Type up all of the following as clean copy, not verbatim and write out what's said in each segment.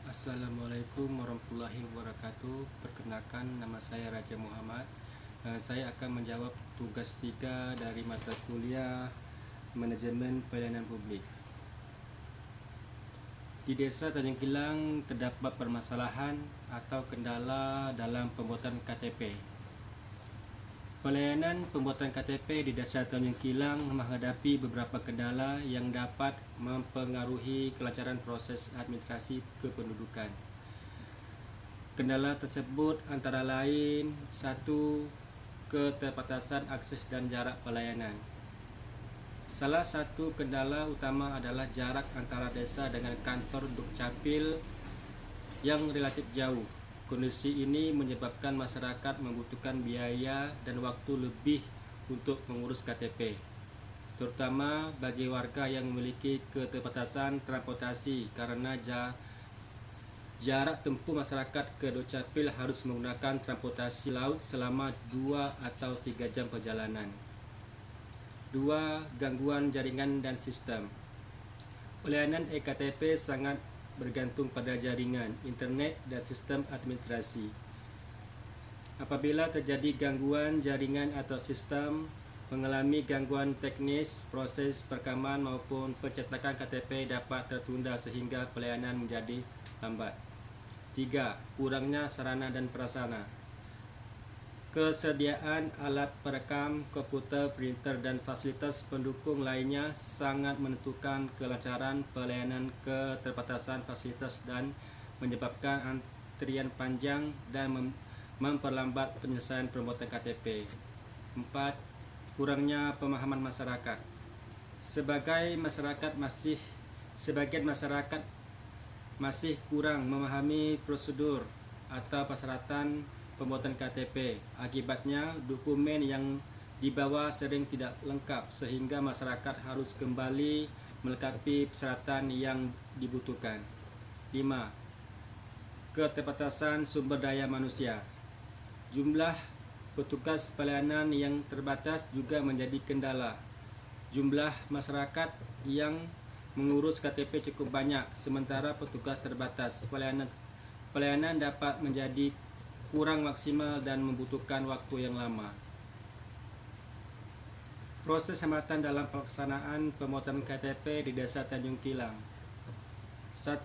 Assalamualaikum warahmatullahi wabarakatuh. Perkenalkan, nama saya Raja Muhammad. Saya akan menjawab tugas 3 dari mata kuliah Manajemen Pelayanan Publik. Di Desa Tanjung Kilang terdapat permasalahan atau kendala dalam pembuatan KTP. Pelayanan pembuatan KTP di Desa Tanjung Kilang menghadapi beberapa kendala yang dapat mempengaruhi kelancaran proses administrasi kependudukan. Kendala tersebut antara lain: 1. Keterbatasan akses dan jarak pelayanan. Salah satu kendala utama adalah jarak antara desa dengan kantor Dukcapil yang relatif jauh. Kondisi ini menyebabkan masyarakat membutuhkan biaya dan waktu lebih untuk mengurus KTP, terutama bagi warga yang memiliki keterbatasan transportasi karena jarak tempuh masyarakat ke Dukcapil harus menggunakan transportasi laut selama 2 atau 3 jam perjalanan. 2. Gangguan jaringan dan sistem. Pelayanan eKTP sangat bergantung pada jaringan, internet, dan sistem administrasi. Apabila terjadi gangguan jaringan atau sistem, mengalami gangguan teknis, proses perekaman maupun pencetakan KTP dapat tertunda sehingga pelayanan menjadi lambat. 3. Kurangnya sarana dan prasarana. Kesediaan alat perekam, komputer, printer, dan fasilitas pendukung lainnya sangat menentukan kelancaran pelayanan. Keterbatasan fasilitas dan menyebabkan antrian panjang dan memperlambat penyelesaian pembuatan KTP. 4. Kurangnya pemahaman masyarakat. Sebagian masyarakat masih kurang memahami prosedur atau persyaratan pembuatan KTP. Akibatnya, dokumen yang dibawa sering tidak lengkap sehingga masyarakat harus kembali melengkapi persyaratan yang dibutuhkan. 5. Keterbatasan sumber daya manusia. Jumlah petugas pelayanan yang terbatas juga menjadi kendala. Jumlah masyarakat yang mengurus KTP cukup banyak, sementara petugas terbatas. Pelayanan dapat menjadi kurang maksimal dan membutuhkan waktu yang lama. Proses hambatan dalam pelaksanaan pembuatan KTP di Desa Tanjung Kilang. 1.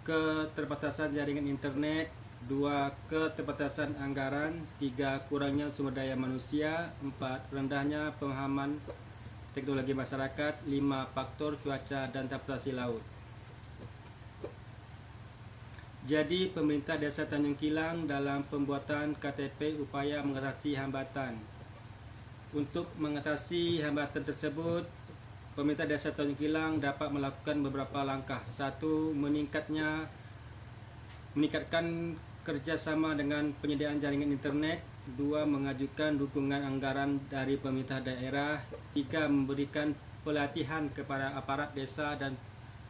Keterbatasan jaringan internet. 2. Keterbatasan anggaran. 3. Kurangnya sumber daya manusia. 4. Rendahnya pemahaman teknologi masyarakat. 5. Faktor cuaca dan transportasi laut. Jadi, pemerintah Desa Tanjung Kilang dalam pembuatan KTP upaya mengatasi hambatan. Untuk mengatasi hambatan tersebut, pemerintah Desa Tanjung Kilang dapat melakukan beberapa langkah. 1. Meningkatkan kerjasama dengan penyediaan jaringan internet. 2. Mengajukan dukungan anggaran dari pemerintah daerah. 3. Memberikan pelatihan kepada aparat desa dan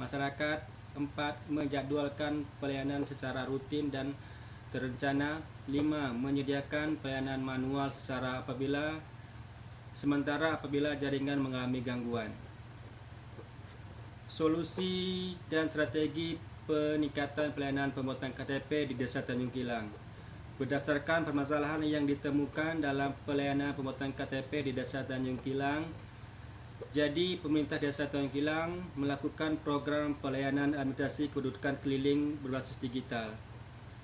masyarakat. 4. Menjadwalkan pelayanan secara rutin dan terencana. 5. Menyediakan pelayanan manual sementara apabila jaringan mengalami gangguan. Solusi dan strategi peningkatan pelayanan pembuatan KTP di Desa Tanjung Kilang. Berdasarkan permasalahan yang ditemukan dalam pelayanan pembuatan KTP di Desa Tanjung Kilang, jadi pemerintah Desa Tanjung Kilang melakukan program pelayanan administrasi kependudukan keliling berbasis digital.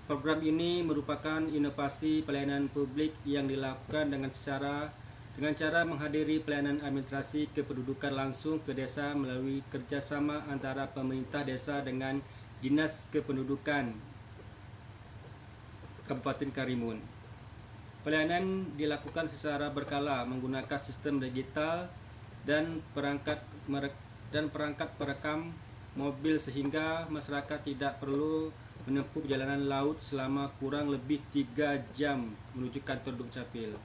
Program ini merupakan inovasi pelayanan publik yang dilakukan dengan cara menghadiri pelayanan administrasi kependudukan langsung ke desa melalui kerjasama antara pemerintah desa dengan Dinas Kependudukan Kabupaten Karimun. Pelayanan dilakukan secara berkala menggunakan sistem digital dan perangkat perekam mobil sehingga masyarakat tidak perlu menempuh perjalanan laut selama kurang lebih 3 jam menuju kantor Dukcapil.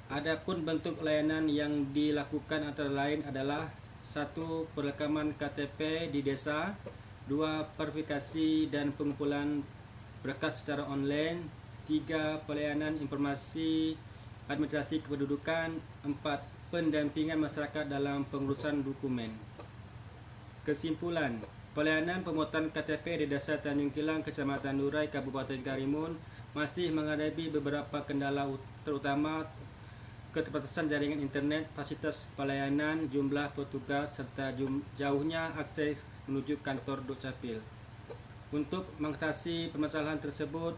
Adapun bentuk layanan yang dilakukan antara lain adalah: 1. Perekaman KTP di desa. 2. Verifikasi dan pengumpulan berkas secara online. 3. Pelayanan informasi administrasi kependudukan. 4. Pendampingan masyarakat dalam pengurusan dokumen. Kesimpulan, Pelayanan pemotongan KTP di Desa Tanjung Kilang, Kecamatan Durai, Kabupaten Karimun masih menghadapi beberapa kendala, terutama keterbatasan jaringan internet, fasilitas pelayanan, jumlah petugas, serta jauhnya akses menuju kantor Dukcapil. Untuk mengatasi permasalahan tersebut,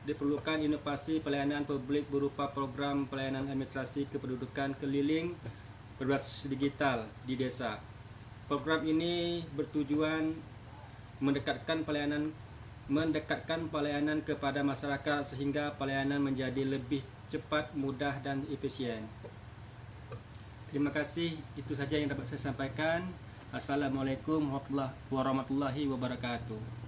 diperlukan inovasi pelayanan publik berupa program pelayanan administrasi kependudukan keliling berbasis digital di desa. Program ini bertujuan mendekatkan pelayanan kepada masyarakat sehingga pelayanan menjadi lebih cepat, mudah, dan efisien. Terima kasih, itu saja yang dapat saya sampaikan. Assalamualaikum warahmatullahi wabarakatuh.